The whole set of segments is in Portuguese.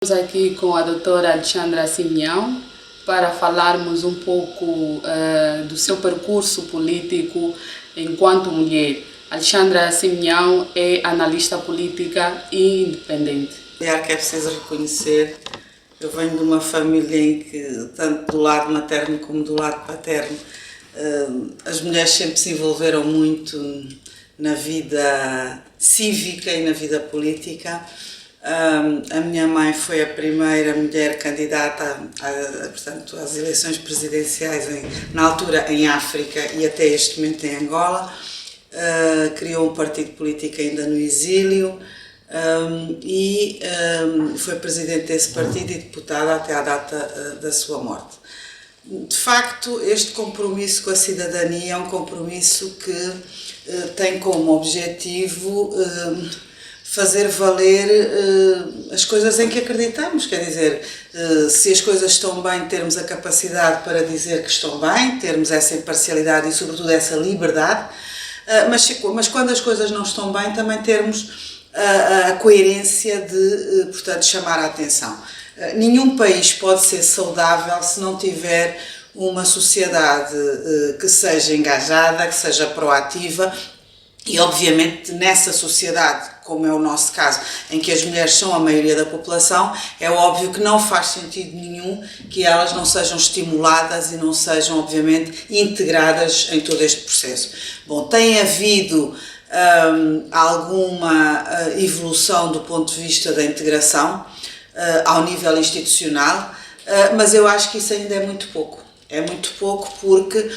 Estamos aqui com a doutora Alexandra Simeão para falarmos um pouco do seu percurso político enquanto mulher. Alexandra Simeão é analista política e independente. Que é preciso reconhecer, eu venho de uma família em que, tanto do lado materno como do lado paterno, as mulheres sempre se envolveram muito na vida cívica e na vida política. A minha mãe foi a primeira mulher candidata portanto, às eleições presidenciais na altura em África e até este momento em Angola. Criou um partido político ainda no exílio e foi presidente desse partido e deputada até à data da sua morte. De facto, este compromisso com a cidadania é um compromisso que tem como objetivo fazer valer as coisas em que acreditamos, quer dizer, se as coisas estão bem, termos a capacidade para dizer que estão bem, termos essa imparcialidade e sobretudo essa liberdade, mas quando as coisas não estão bem também termos a coerência de, portanto, chamar a atenção. Nenhum país pode ser saudável se não tiver uma sociedade que seja engajada, que seja proativa e, obviamente, nessa sociedade, como é o nosso caso, em que as mulheres são a maioria da população, é óbvio que não faz sentido nenhum que elas não sejam estimuladas e não sejam, obviamente, integradas em todo este processo. Bom, tem havido alguma evolução do ponto de vista da integração ao nível institucional, mas eu acho que isso ainda é muito pouco. É muito pouco porque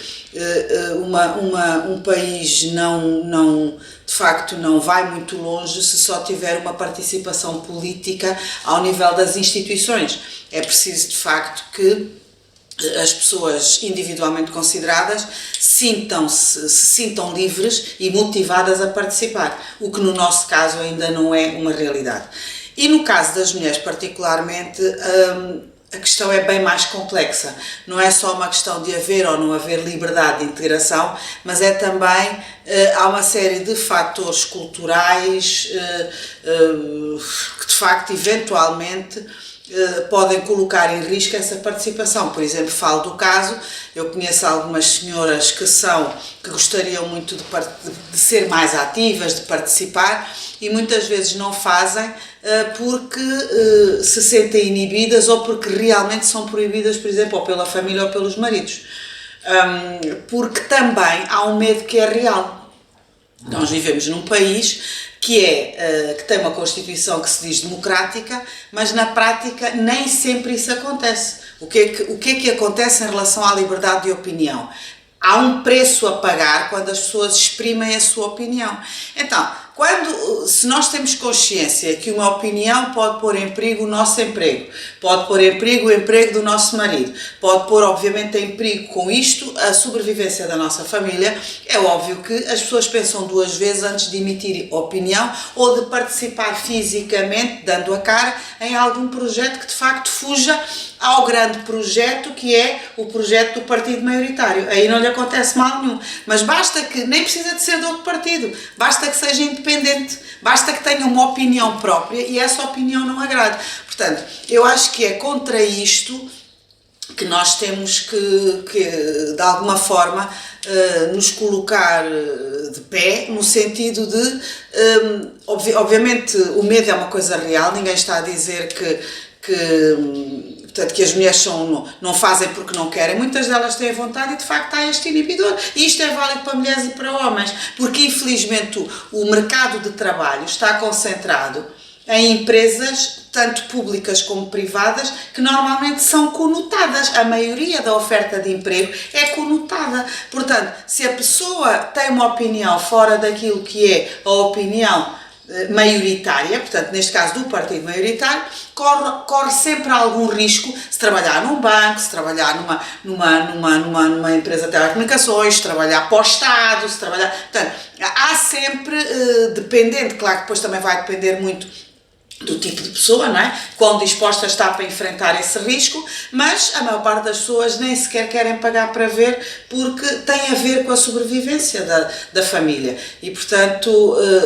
um país de facto não vai muito longe se só tiver uma participação política ao nível das instituições. É preciso de facto que as pessoas individualmente consideradas se sintam livres e motivadas a participar, o que no nosso caso ainda não é uma realidade. E no caso das mulheres particularmente, a questão é bem mais complexa. Não é só uma questão de haver ou não haver liberdade de integração, mas é também, há uma série de fatores culturais que de facto eventualmente podem colocar em risco essa participação. Por exemplo, falo do caso, eu conheço algumas senhoras que gostariam muito de ser mais ativas, de participar e muitas vezes não fazem porque se sentem inibidas ou porque realmente são proibidas, por exemplo, ou pela família ou pelos maridos. Porque também há um medo que é real. Nós vivemos num país que tem uma Constituição que se diz democrática, mas na prática nem sempre isso acontece. O que é que acontece em relação à liberdade de opinião? Há um preço a pagar quando as pessoas exprimem a sua opinião. Então, se nós temos consciência que uma opinião pode pôr em perigo o nosso emprego, pode pôr em perigo o emprego do nosso marido, pode pôr, obviamente, em perigo com isto a sobrevivência da nossa família, é óbvio que as pessoas pensam duas vezes antes de emitir opinião ou de participar fisicamente, dando a cara, em algum projeto que de facto fuja ao grande projeto que é o projeto do partido maioritário. Aí não lhe acontece mal nenhum. Mas basta que, nem precisa de ser de outro partido, basta que seja independente, basta que tenha uma opinião própria e essa opinião não agrade. Portanto, eu acho que é contra isto que nós temos que de alguma forma, nos colocar de pé, no sentido de, obviamente, o medo é uma coisa real, ninguém está a dizer portanto, que as mulheres não fazem porque não querem, muitas delas têm vontade e de facto há este inibidor. E isto é válido para mulheres e para homens, porque infelizmente o mercado de trabalho está concentrado em empresas, tanto públicas como privadas, que normalmente são conotadas. A maioria da oferta de emprego é conotada. Portanto, se a pessoa tem uma opinião fora daquilo que é a opinião maioritária, portanto, neste caso do partido maioritário, corre sempre algum risco se trabalhar num banco, se trabalhar numa empresa de telecomunicações, se trabalhar para o Estado, se trabalhar... Portanto, há sempre, dependendo, claro que depois também vai depender muito do tipo de pessoa, não é? Quão disposta está para enfrentar esse risco, mas a maior parte das pessoas nem sequer querem pagar para ver, porque tem a ver com a sobrevivência da família. E, portanto,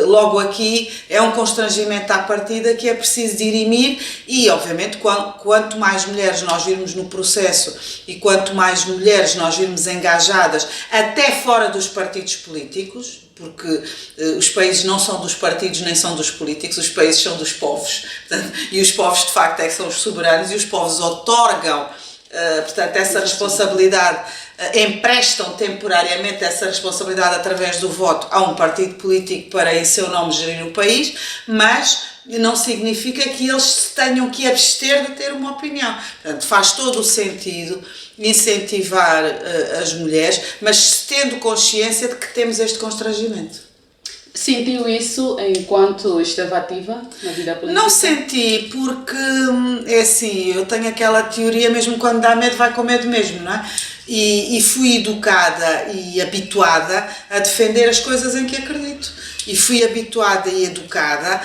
logo aqui é um constrangimento à partida que é preciso dirimir e, obviamente, quanto mais mulheres nós virmos no processo e quanto mais mulheres nós virmos engajadas, até fora dos partidos políticos, porque os países não são dos partidos nem são dos políticos, os países são dos povos, portanto, e os povos de facto é que são os soberanos e os povos otorgam, portanto, essa responsabilidade, emprestam temporariamente essa responsabilidade através do voto a um partido político para em seu nome gerir o país, mas não significa que eles se tenham que abster de ter uma opinião. Portanto, faz todo o sentido incentivar as mulheres, mas tendo consciência de que temos este constrangimento. Sentiu isso enquanto esteve ativa na vida política? Não senti, porque é assim, eu tenho aquela teoria, mesmo quando dá medo, vai com medo mesmo, não é? E fui educada e habituada a defender as coisas em que acredito. E fui habituada e educada,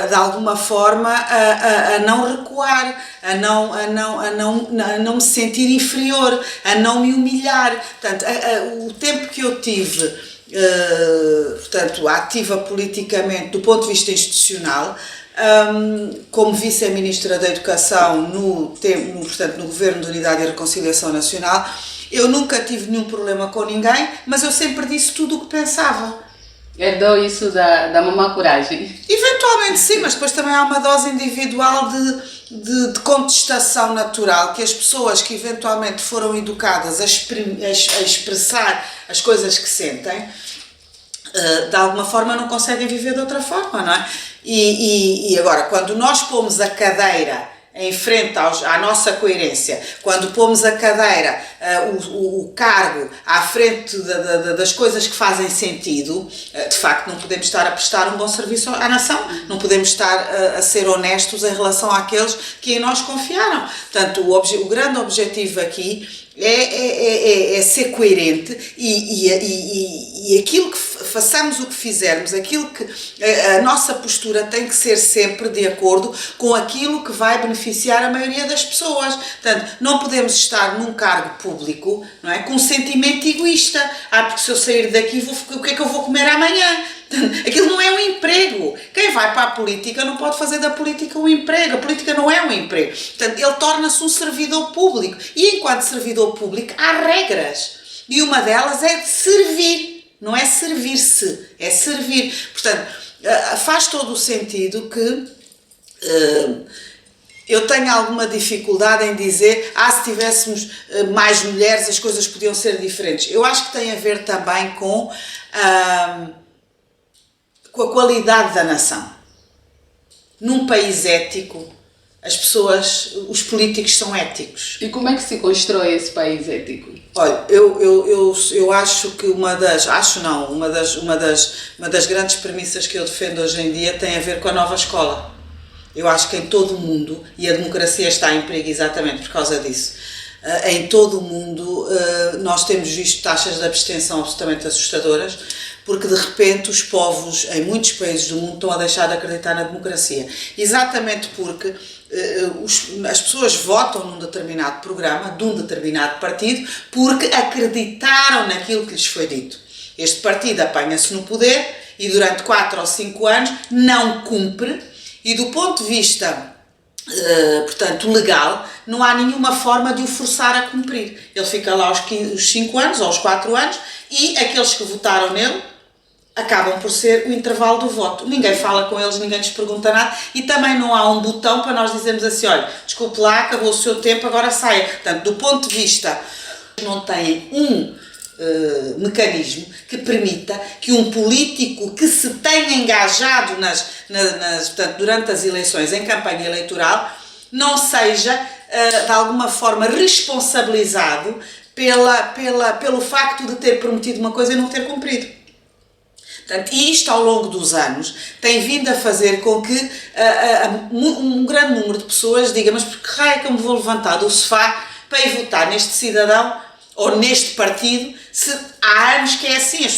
de alguma forma, a não recuar, a não me sentir inferior, a não me humilhar. Portanto, o tempo que eu tive, portanto, ativa politicamente do ponto de vista institucional, como vice-ministra da Educação portanto, no Governo de Unidade e Reconciliação Nacional, eu nunca tive nenhum problema com ninguém, mas eu sempre disse tudo o que pensava. Herdou isso da mamã coragem? Eventualmente sim, mas depois também há uma dose individual de contestação natural, que as pessoas que eventualmente foram educadas a expressar as coisas que sentem, de alguma forma não conseguem viver de outra forma, não é? E agora, quando nós pomos a cadeira em frente à nossa coerência, quando pomos a cadeira, o cargo à frente das coisas que fazem sentido, de facto não podemos estar a prestar um bom serviço à nação, não podemos estar a ser honestos em relação àqueles que em nós confiaram. Portanto, o grande objetivo aqui é ser coerente e aquilo que façamos o que fizermos, aquilo que a nossa postura tem que ser sempre de acordo com aquilo que vai beneficiar a maioria das pessoas. Portanto, não podemos estar num cargo público, não é, com um sentimento egoísta. Porque se eu sair daqui, o que é que eu vou comer amanhã? Aquilo não é um emprego. Quem vai para a política não pode fazer da política um emprego. A política não é um emprego. Portanto, ele torna-se um servidor público. E enquanto servidor público há regras. E uma delas é de servir. Não é servir-se, é servir. Portanto, faz todo o sentido que eu tenho alguma dificuldade em dizer se tivéssemos mais mulheres as coisas podiam ser diferentes. Eu acho que tem a ver também com a qualidade da nação. Num país ético, os políticos são éticos. E como é que se constrói esse país ético? Olha, eu acho que uma das grandes premissas que eu defendo hoje em dia tem a ver com a nova escola. Eu acho que em todo o mundo, e a democracia está em perigo exatamente por causa disso, em todo o mundo nós temos visto taxas de abstenção absolutamente assustadoras, porque de repente os povos em muitos países do mundo estão a deixar de acreditar na democracia. Exatamente porque as pessoas votam num determinado programa, de um determinado partido, porque acreditaram naquilo que lhes foi dito. Este partido apanha-se no poder e durante 4 ou 5 anos não cumpre e do ponto de vista portanto, legal, não há nenhuma forma de o forçar a cumprir. Ele fica lá os 5 anos ou os 4 anos e aqueles que votaram nele acabam por ser o intervalo do voto. Ninguém fala com eles, ninguém lhes pergunta nada e também não há um botão para nós dizermos assim, olha, desculpe lá, acabou o seu tempo, agora saia. Portanto, do ponto de vista, não têm um mecanismo que permita que um político que se tenha engajado portanto, durante as eleições, em campanha eleitoral, não seja, de alguma forma, responsabilizado pelo facto de ter prometido uma coisa e não ter cumprido. Portanto, e isto ao longo dos anos tem vindo a fazer com que um grande número de pessoas diga, mas por que raio é que eu me vou levantar do sofá para ir votar neste cidadão ou neste partido, se há anos que é assim, as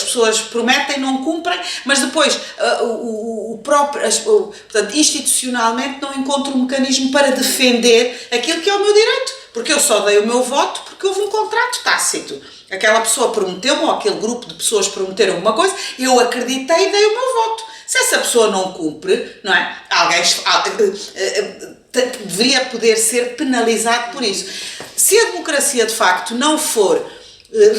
pessoas prometem, não cumprem, mas depois portanto, institucionalmente não encontro um mecanismo para defender aquilo que é o meu direito, porque eu só dei o meu voto porque houve um contrato tácito. Aquela pessoa prometeu-me, ou aquele grupo de pessoas prometeram uma coisa, eu acreditei e dei o meu voto. Se essa pessoa não cumpre, não é? Alguém deveria poder ser penalizado por isso. Se a democracia de facto não for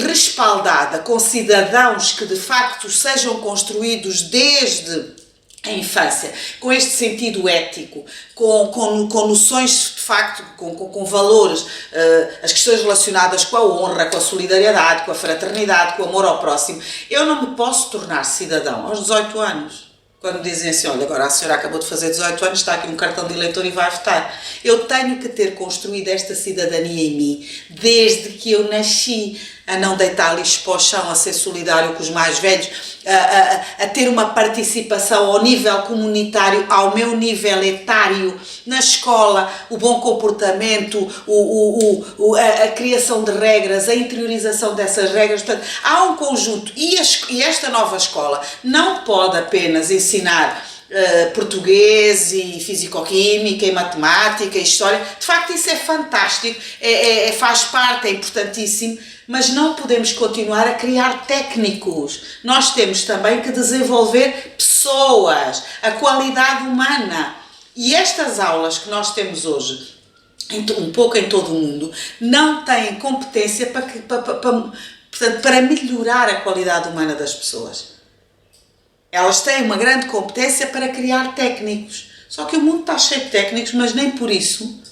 respaldada com cidadãos que de facto sejam construídos desde a infância, com este sentido ético, com noções de facto, com valores, as questões relacionadas com a honra, com a solidariedade, com a fraternidade, com o amor ao próximo, eu não me posso tornar cidadão aos 18 anos. Quando dizem assim, olha, agora a senhora acabou de fazer 18 anos, está aqui um cartão de eleitor e vai votar. Eu tenho que ter construído esta cidadania em mim, desde que eu nasci, a não deitar lixo para o chão, a ser solidário com os mais velhos, a ter uma participação ao nível comunitário, ao meu nível etário, na escola, o bom comportamento, a criação de regras, a interiorização dessas regras. Portanto, há um conjunto, e esta nova escola não pode apenas ensinar português e fisicoquímica e matemática e história. De facto, isso é fantástico, faz parte, é importantíssimo, mas não podemos continuar a criar técnicos. Nós temos também que desenvolver pessoas, a qualidade humana. E estas aulas que nós temos hoje, um pouco em todo o mundo, não têm competência para melhorar a qualidade humana das pessoas. Elas têm uma grande competência para criar técnicos. Só que o mundo está cheio de técnicos, mas nem por isso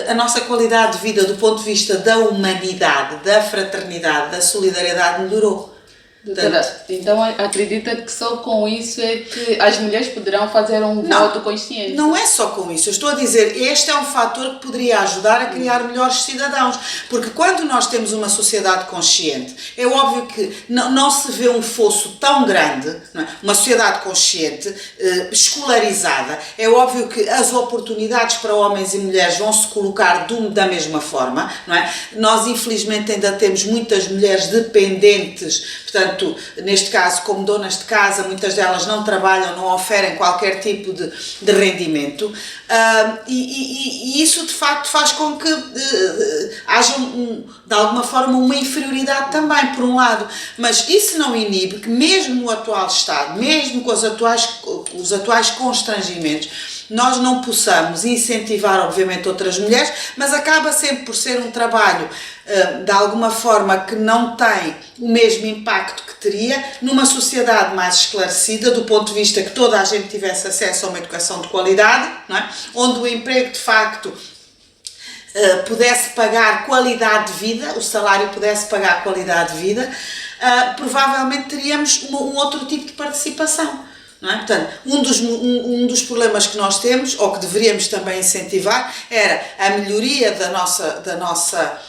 a nossa qualidade de vida do ponto de vista da humanidade, da fraternidade, da solidariedade melhorou. Doutora, então acredita que só com isso é que as mulheres poderão fazer um voto consciente? Não é só com isso. Eu estou a dizer, este é um fator que poderia ajudar a criar melhores cidadãos. Porque quando nós temos uma sociedade consciente, é óbvio que não se vê um fosso tão grande, não é? Uma sociedade consciente, escolarizada, é óbvio que as oportunidades para homens e mulheres vão se colocar da mesma forma, não é? Nós, infelizmente, ainda temos muitas mulheres dependentes, portanto, neste caso, como donas de casa, muitas delas não trabalham, não oferem qualquer tipo de rendimento, e isso de facto faz com que haja, de alguma forma, uma inferioridade também, por um lado, mas isso não inibe que mesmo no atual Estado, mesmo com os atuais constrangimentos, nós não possamos incentivar, obviamente, outras mulheres, mas acaba sempre por ser um trabalho, de alguma forma, que não tem o mesmo impacto que teria numa sociedade mais esclarecida, do ponto de vista que toda a gente tivesse acesso a uma educação de qualidade, não é? Onde o emprego, de facto, pudesse pagar qualidade de vida, o salário pudesse pagar qualidade de vida, provavelmente teríamos um outro tipo de participação. Não é? Portanto, um dos problemas que nós temos, ou que deveríamos também incentivar, era a melhoria da nossa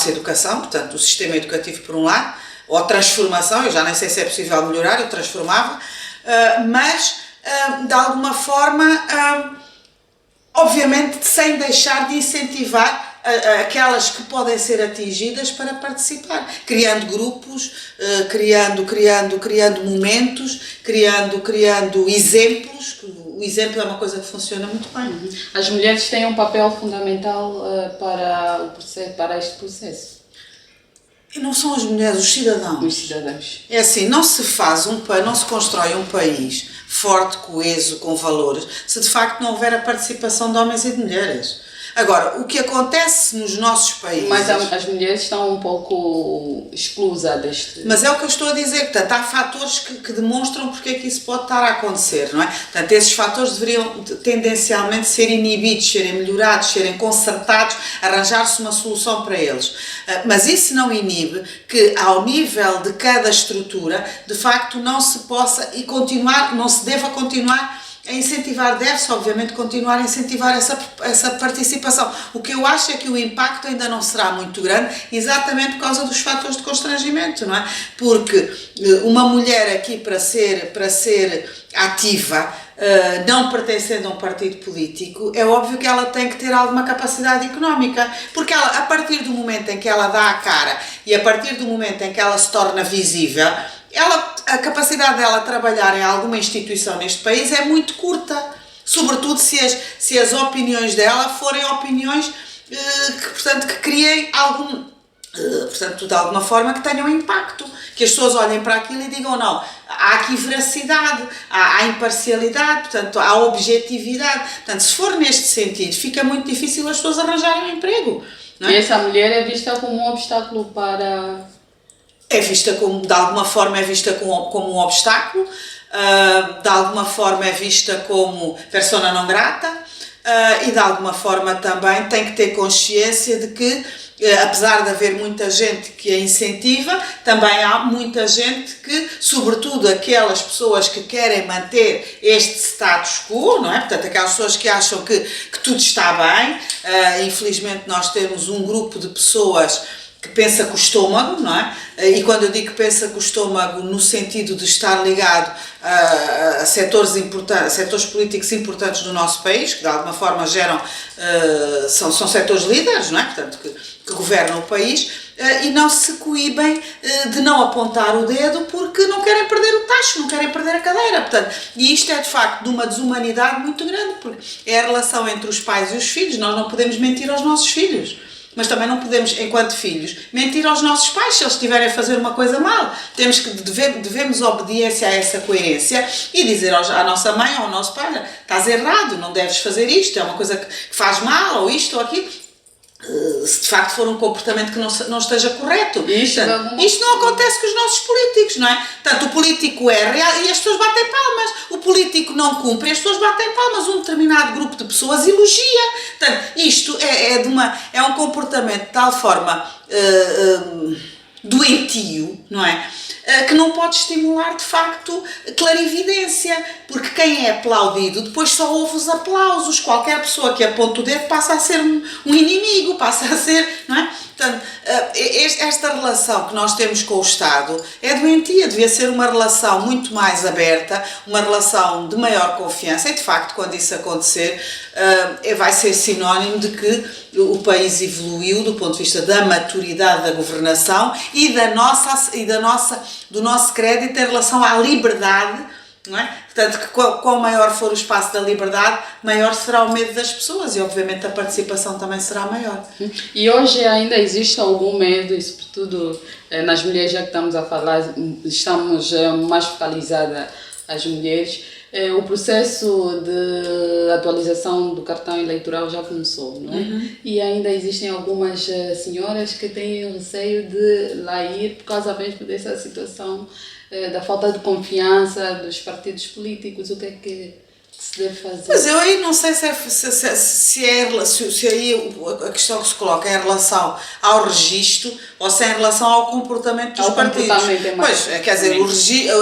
educação, portanto, do sistema educativo por um lado, ou a transformação, eu já nem sei se é possível melhorar, eu transformava, mas, de alguma forma, obviamente, sem deixar de incentivar aquelas que podem ser atingidas para participar, criando grupos, criando momentos, criando exemplos. O exemplo é uma coisa que funciona muito bem. As mulheres têm um papel fundamental para este processo. E não são as mulheres, os cidadãos. Os cidadãos. É assim, não se constrói um país forte, coeso, com valores, se de facto não houver a participação de homens e de mulheres. Agora, o que acontece nos nossos países... Mas as mulheres estão um pouco exclusas deste... Mas é o que eu estou a dizer, portanto, há fatores que demonstram porque é que isso pode estar a acontecer, não é? Portanto, esses fatores deveriam tendencialmente ser inibidos, serem melhorados, serem consertados, arranjar-se uma solução para eles. Mas isso não inibe que, ao nível de cada estrutura, de facto não se possa não se deva continuar a incentivar, deve-se obviamente continuar a incentivar essa participação. O que eu acho é que o impacto ainda não será muito grande, exatamente por causa dos fatores de constrangimento, não é? Porque uma mulher aqui para ser ativa, não pertencendo a um partido político, é óbvio que ela tem que ter alguma capacidade económica, porque ela, a partir do momento em que ela dá a cara e a partir do momento em que ela se torna visível, a capacidade dela trabalhar em alguma instituição neste país é muito curta, sobretudo se as opiniões dela forem opiniões que criem portanto, de alguma forma que tenham impacto, que as pessoas olhem para aquilo e digam, não, há aqui veracidade, há imparcialidade, portanto, há objetividade. Portanto, se for neste sentido, fica muito difícil as pessoas arranjarem um emprego. Não é? E essa mulher é vista como um obstáculo para... É vista como, de alguma forma, é vista como um obstáculo, de alguma forma é vista como persona não grata, e de alguma forma também tem que ter consciência de que, apesar de haver muita gente que a incentiva, também há muita gente que, sobretudo aquelas pessoas que querem manter este status quo, não é? Portanto, aquelas pessoas que acham que tudo está bem, infelizmente nós temos um grupo de pessoas que pensa com o estômago, não é? E quando eu digo que pensa com o estômago no sentido de estar ligado a setores políticos importantes do nosso país, que de alguma forma são setores líderes, não é? Portanto, que governam o país, e não se coíbem de não apontar o dedo porque não querem perder o tacho, não querem perder a cadeira. Portanto, e isto é de facto de uma desumanidade muito grande, porque é a relação entre os pais e os filhos. Nós não podemos mentir aos nossos filhos, mas também não podemos, enquanto filhos, mentir aos nossos pais se eles estiverem a fazer uma coisa mal. Devemos obediência a essa coerência e dizer à nossa mãe ou ao nosso pai, estás errado, não deves fazer isto, é uma coisa que faz mal, ou isto ou aquilo, se de facto for um comportamento que não esteja correto. Isto não acontece com os nossos políticos, não é? Portanto, o político erra e as pessoas batem palmas, o político não cumpre e as pessoas batem palmas, um determinado grupo de pessoas elogia. Portanto, isto é um comportamento de tal forma doentio, não é? Que não pode estimular de facto clarividência, porque quem é aplaudido depois só ouve os aplausos. Qualquer pessoa que aponta o dedo passa a ser um inimigo, passa a ser, não é? Portanto, esta relação que nós temos com o Estado é doentia, devia ser uma relação muito mais aberta, uma relação de maior confiança, e de facto quando isso acontecer vai ser sinónimo de que o país evoluiu do ponto de vista da maturidade da governação e do nosso crédito em relação à liberdade, não é? Portanto, que quanto maior for o espaço da liberdade, maior será o medo das pessoas e obviamente a participação também será maior. E hoje ainda existe algum medo, e sobretudo nas mulheres, já que estamos a falar, estamos mais focalizadas as mulheres. O processo de atualização do cartão eleitoral já começou, não é? Uhum. E ainda existem algumas senhoras que têm receio de lá ir por causa mesmo dessa situação da falta de confiança dos partidos políticos. O que é que se deve fazer? Mas eu aí não sei se aí a questão que se coloca é em relação ao registro ou se é em relação ao comportamento dos partidos. Pois, quer dizer,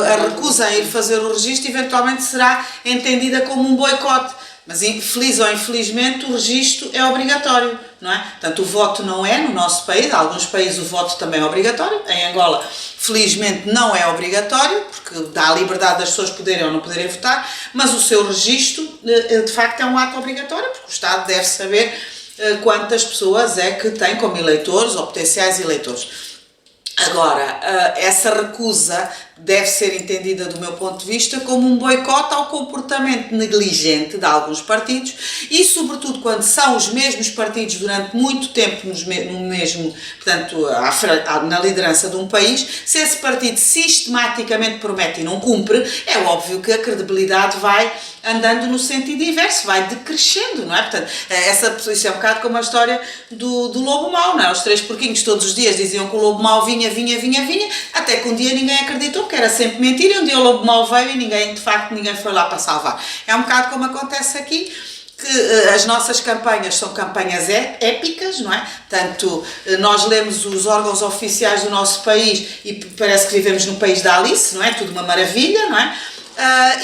a recusa em ir fazer o registro eventualmente será entendida como um boicote. Mas, feliz ou infelizmente, o registro é obrigatório, não é? Portanto, o voto não é no nosso país, em alguns países o voto também é obrigatório. Em Angola, felizmente, não é obrigatório, porque dá a liberdade das pessoas poderem ou não poderem votar, mas o seu registro, de facto, é um ato obrigatório, porque o Estado deve saber quantas pessoas é que tem como eleitores ou potenciais eleitores. Agora, essa recusa deve ser entendida, do meu ponto de vista, como um boicote ao comportamento negligente de alguns partidos e, sobretudo, quando são os mesmos partidos durante muito tempo portanto, na liderança de um país, se esse partido sistematicamente promete e não cumpre, é óbvio que a credibilidade vai andando no sentido inverso, vai decrescendo, não é? Portanto, isso é um bocado como a história do lobo mau, não é? Os 3 porquinhos todos os dias diziam que o lobo mau vinha, até que um dia ninguém acreditou, que era sempre mentira, e um dia o lobo mau veio e de facto ninguém foi lá para salvar. É um bocado como acontece aqui, que as nossas campanhas são campanhas épicas, não é? Portanto, nós lemos os órgãos oficiais do nosso país e parece que vivemos no país da Alice, não é? Tudo uma maravilha, não é?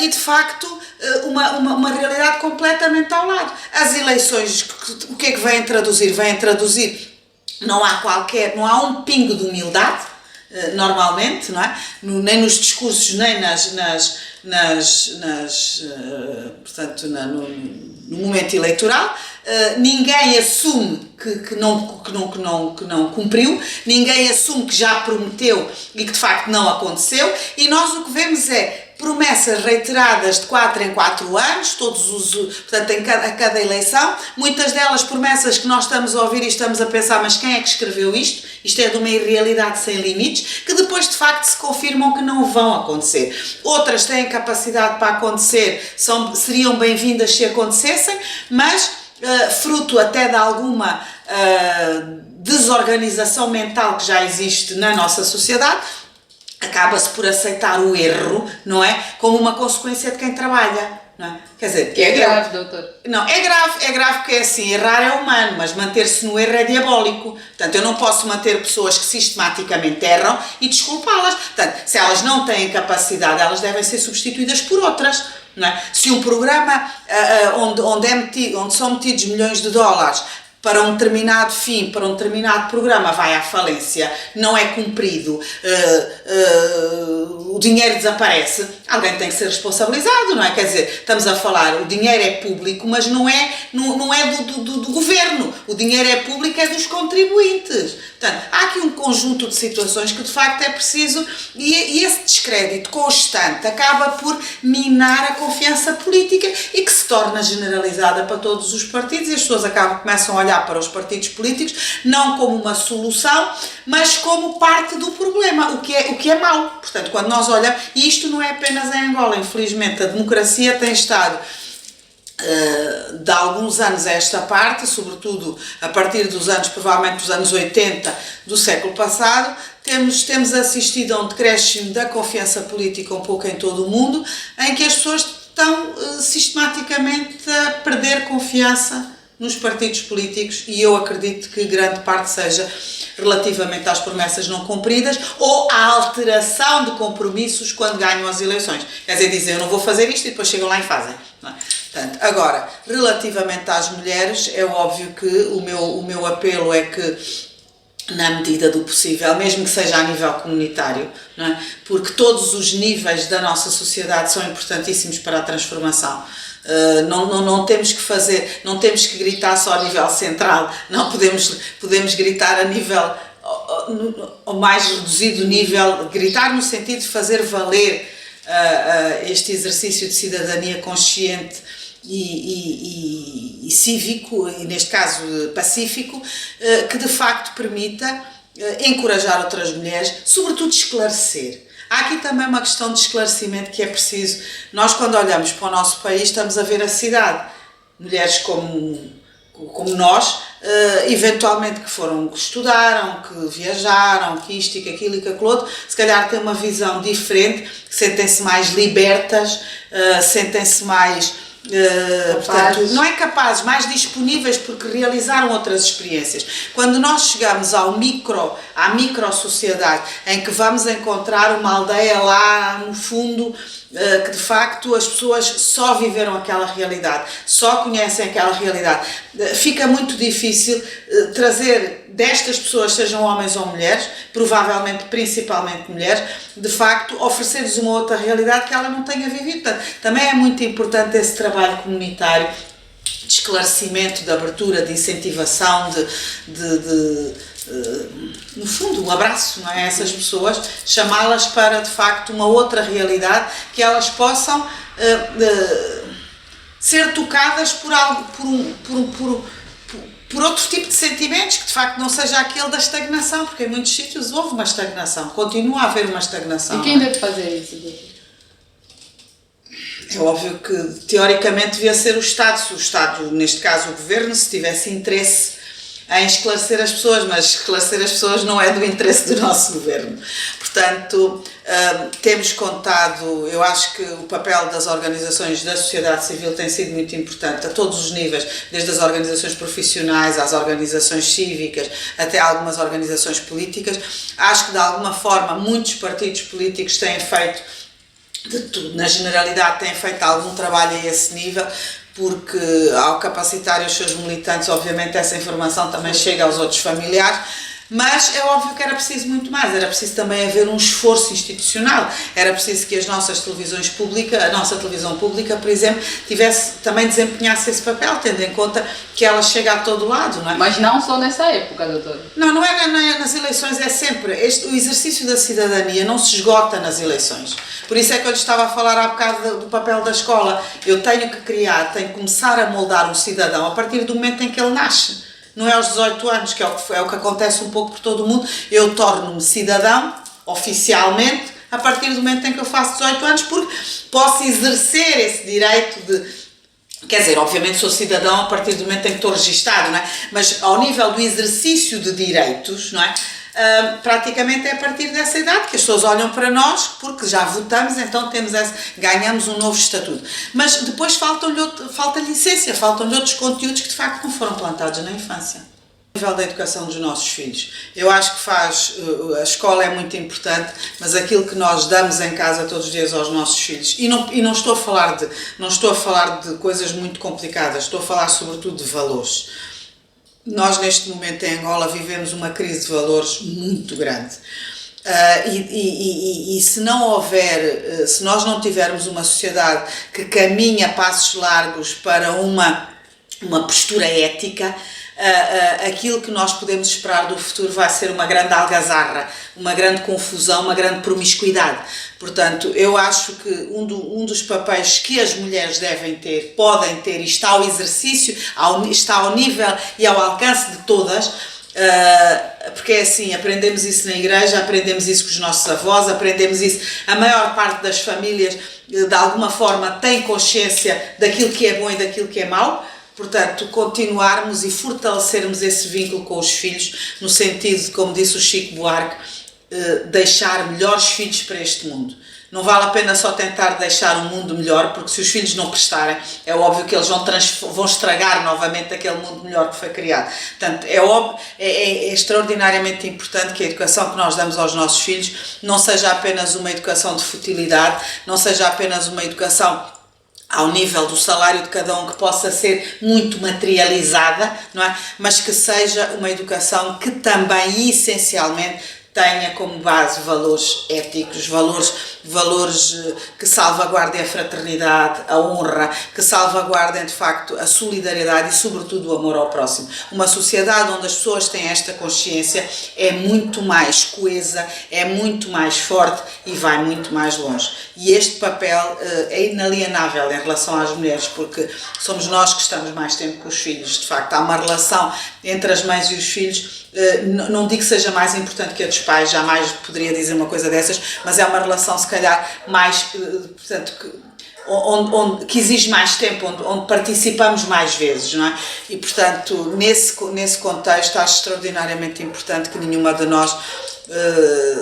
E de facto uma realidade completamente ao lado. As eleições, o que é que vêm traduzir? Vêm traduzir, não há um pingo de humildade, normalmente, não é? Nem nos discursos, nem portanto, no momento eleitoral. Ninguém assume que não cumpriu, ninguém assume que já prometeu e que de facto não aconteceu, e nós o que vemos é promessas reiteradas de 4 em 4 anos, portanto, a cada eleição, muitas delas promessas que nós estamos a ouvir e estamos a pensar, mas quem é que escreveu isto? Isto é de uma irrealidade sem limites, que depois de facto se confirmam que não vão acontecer. Outras têm capacidade para acontecer, seriam bem-vindas se acontecessem, mas fruto até de alguma desorganização mental que já existe na nossa sociedade, acaba-se por aceitar o erro, não é? Como uma consequência de quem trabalha, não é? Quer dizer, é grave, doutor. Não, é grave porque é assim, errar é humano, mas manter-se no erro é diabólico. Portanto, eu não posso manter pessoas que sistematicamente erram e desculpá-las. Portanto, se elas não têm capacidade, elas devem ser substituídas por outras. Não é? Se um programa onde são metidos milhões de dólares para um determinado fim, para um determinado programa vai à falência, não é cumprido, o dinheiro desaparece, alguém tem que ser responsabilizado, não é? Quer dizer, estamos a falar, o dinheiro é público, mas não é do governo, o dinheiro é público, é dos contribuintes. Portanto, há aqui um conjunto de situações que de facto é preciso, e esse descrédito constante acaba por minar a confiança política e que se torna generalizada para todos os partidos, e as pessoas começam a olhar para os partidos políticos não como uma solução, mas como parte do problema, o que é mau. Portanto, quando nós olhamos, e isto não é apenas em Angola, infelizmente a democracia tem estado de alguns anos a esta parte, sobretudo a partir dos anos, provavelmente dos anos 80 do século passado, temos assistido a um decréscimo da confiança política um pouco em todo o mundo, em que as pessoas estão sistematicamente a perder confiança nos partidos políticos, e eu acredito que grande parte seja relativamente às promessas não cumpridas ou à alteração de compromissos quando ganham as eleições. Quer dizer, dizem, eu não vou fazer isto, e depois chegam lá e fazem. Não é? Portanto, agora, relativamente às mulheres, é óbvio que o meu apelo é que, na medida do possível, mesmo que seja a nível comunitário, não é? Porque todos os níveis da nossa sociedade são importantíssimos para a transformação. Não temos que gritar só a nível central, não podemos gritar a nível, ao mais reduzido nível, gritar no sentido de fazer valer este exercício de cidadania consciente e cívico, e neste caso pacífico, que de facto permita encorajar outras mulheres, sobretudo esclarecer. Há aqui também uma questão de esclarecimento que é preciso. Nós, quando olhamos para o nosso país, estamos a ver a cidade. Mulheres como nós, eventualmente que estudaram, que viajaram, que isto e que aquilo e que aquilo outro, se calhar têm uma visão diferente, sentem-se mais libertas, sentem-se mais... portanto, não é capazes, mais disponíveis porque realizaram outras experiências. Quando nós chegamos à micro-sociedade, em que vamos encontrar uma aldeia lá no fundo, que de facto as pessoas só viveram aquela realidade, só conhecem aquela realidade, fica muito difícil trazer destas pessoas, sejam homens ou mulheres, provavelmente principalmente mulheres, de facto oferecer-lhes uma outra realidade que ela não tenha vivido. Portanto, também é muito importante esse trabalho comunitário de esclarecimento, de abertura, de incentivação, no fundo, um abraço, não é? A essas pessoas, chamá-las para de facto uma outra realidade, que elas possam ser tocadas por algo, por outro tipo de sentimentos, que de facto não seja aquele da estagnação, porque em muitos sítios houve uma estagnação, continua a haver uma estagnação. E quem deve fazer isso? É óbvio que teoricamente devia ser o Estado, neste caso o Governo, se tivesse interesse em esclarecer as pessoas, mas esclarecer as pessoas não é do interesse do nosso Governo. Portanto, temos contado, eu acho que o papel das organizações da sociedade civil tem sido muito importante a todos os níveis, desde as organizações profissionais às organizações cívicas, até algumas organizações políticas. Acho que de alguma forma muitos partidos políticos têm feito de tudo, na generalidade têm feito algum trabalho a esse nível, porque ao capacitarem os seus militantes, obviamente essa informação também chega aos outros familiares, mas é óbvio que era preciso muito mais, era preciso também haver um esforço institucional, era preciso que as nossas televisões públicas, a nossa televisão pública, por exemplo, também desempenhasse esse papel, tendo em conta que ela chega a todo lado, não é? Mas não só nessa época, doutora. Não é nas eleições, é sempre, o exercício da cidadania não se esgota nas eleições. Por isso é que eu lhe estava a falar há bocado do papel da escola. Eu tenho que começar a moldar um cidadão a partir do momento em que ele nasce. Não é aos 18 anos, que é o que acontece um pouco por todo o mundo. Eu torno-me cidadão, oficialmente, a partir do momento em que eu faço 18 anos, porque posso exercer esse direito de... Quer dizer, obviamente sou cidadão a partir do momento em que estou registado, não é? Mas ao nível do exercício de direitos, não é? Praticamente é a partir dessa idade que as pessoas olham para nós, porque já votamos, então ganhamos um novo estatuto. Mas depois falta-lhe essência, faltam-lhe outros conteúdos que de facto não foram plantados na infância. A nível da educação dos nossos filhos, eu acho que a escola é muito importante, mas aquilo que nós damos em casa todos os dias aos nossos filhos, e não estou a falar de coisas muito complicadas, estou a falar sobretudo de valores. Nós, neste momento, em Angola, vivemos uma crise de valores muito grande. E se nós não tivermos uma sociedade que caminha a passos largos para uma postura ética, aquilo que nós podemos esperar do futuro vai ser uma grande algazarra, uma grande confusão, uma grande promiscuidade. Portanto, eu acho que um dos papéis que as mulheres podem ter, e está ao exercício, está ao nível e ao alcance de todas, porque é assim, aprendemos isso na igreja, aprendemos isso com os nossos avós, aprendemos isso, a maior parte das famílias de alguma forma tem consciência daquilo que é bom e daquilo que é mau. Portanto, continuarmos e fortalecermos esse vínculo com os filhos, no sentido de, como disse o Chico Buarque, deixar melhores filhos para este mundo. Não vale a pena só tentar deixar um mundo melhor, porque se os filhos não prestarem, é óbvio que eles vão estragar novamente aquele mundo melhor que foi criado. Portanto, é extraordinariamente importante que a educação que nós damos aos nossos filhos não seja apenas uma educação de futilidade, não seja apenas uma educação ao nível do salário de cada um, que possa ser muito materializada, não é? Mas que seja uma educação que também e essencialmente tenha como base valores éticos, valores que salvaguardem a fraternidade, a honra, que salvaguardem de facto a solidariedade e sobretudo o amor ao próximo. Uma sociedade onde as pessoas têm esta consciência é muito mais coesa, é muito mais forte e vai muito mais longe. E este papel é inalienável em relação às mulheres, porque somos nós que estamos mais tempo com os filhos. De facto, há uma relação entre as mães e os filhos. Não digo que seja mais importante que a dos pais, jamais poderia dizer uma coisa dessas, mas é uma relação se calhar mais, portanto, que exige mais tempo, onde participamos mais vezes, não é? E portanto, nesse contexto, acho extraordinariamente importante que nenhuma de nós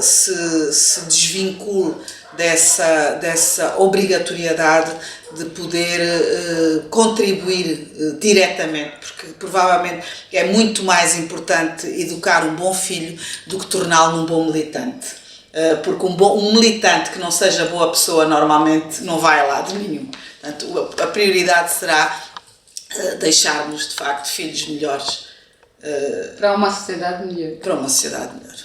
se desvincule dessa obrigatoriedade de poder contribuir diretamente, porque provavelmente é muito mais importante educar um bom filho do que torná-lo um bom militante. Porque um militante que não seja boa pessoa normalmente não vai a lado nenhum. Portanto, a prioridade será deixarmos de facto filhos melhores. Para uma sociedade melhor. Para uma sociedade melhor.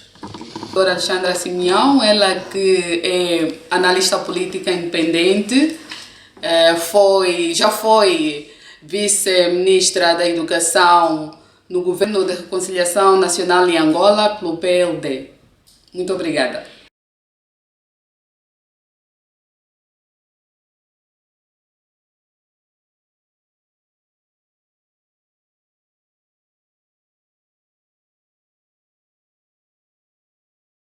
Doutora Alexandra Simeão, ela que é analista política independente, já foi vice-ministra da Educação no Governo de Reconciliação Nacional em Angola pelo PLD. Muito obrigada.